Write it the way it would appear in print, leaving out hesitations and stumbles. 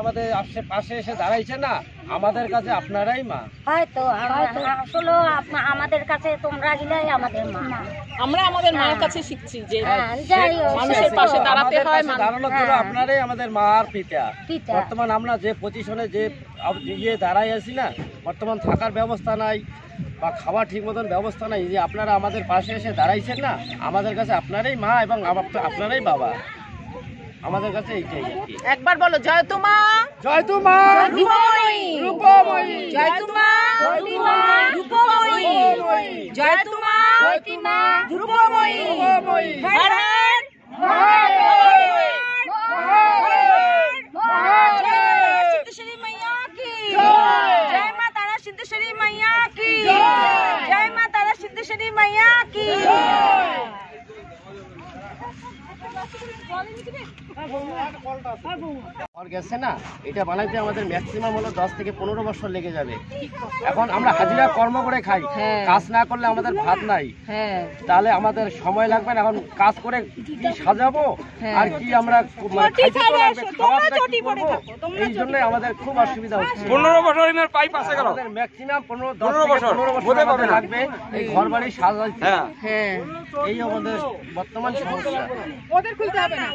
আমাদের পাশে এসে দাঁড়াইছে না, আমাদের কাছে আপনারাই মা। হয়তো আসলে আমাদের কাছে তোমরা গিলাই আমাদের মা। আমরা আমাদের মায়ের কাছে শিখছি যে মানুষের পাশে দাঁড়াতে হয়, দাঁড়ানোর জন্য আপনারাই আমাদের মা আর পিতা। বর্তমান আমরা যে পজিশনে যে দাঁড়াই আছি না, বর্তমান থাকার ব্যবস্থা নাই বা খাওয়া ঠিক মতন ব্যবস্থা নাই, যে আপনারা আমাদের পাশে এসে দাঁড়াইছেন না, আমাদের কাছে আপনারাই মা এবং আপনারাই বাবা। আমাদের কাছে এইটাই আর কি। একবার বলো, জয় তু মা, জয় তু মা রূপময়ী, জয় তু মা রূপময়ী, জয় তু মা রূপময়ী, হর হর সিদ্ধেশ্বরী मैया की जय, मां तारा सिद्धेश्वरी मैया की जय, मां तारा सिद्धेश्वरी मैया की গেছে না, এটা বানাইতে আমাদের ম্যাক্সিমাম হলো 10 থেকে 15 বছর লেগে যাবে। এখন আমরা হাজিরা কর্ম করে খাই, কাজ না করলে আমাদের ভাত নাই, তাহলে আমাদের সময় লাগবে না। এখন কাজ করে কি সাজাবো আর কি আমরা এই জন্য আমাদের খুব অসুবিধা হচ্ছে। 15 বছর পাইপ আছে গেল, আমাদের ম্যাক্সিমাম 15 বছর লাগবে এই ঘর বাড়ি সাজাইতে। এই আমাদের বর্তমান সমস্যা। ওদের খুলতে হবে না।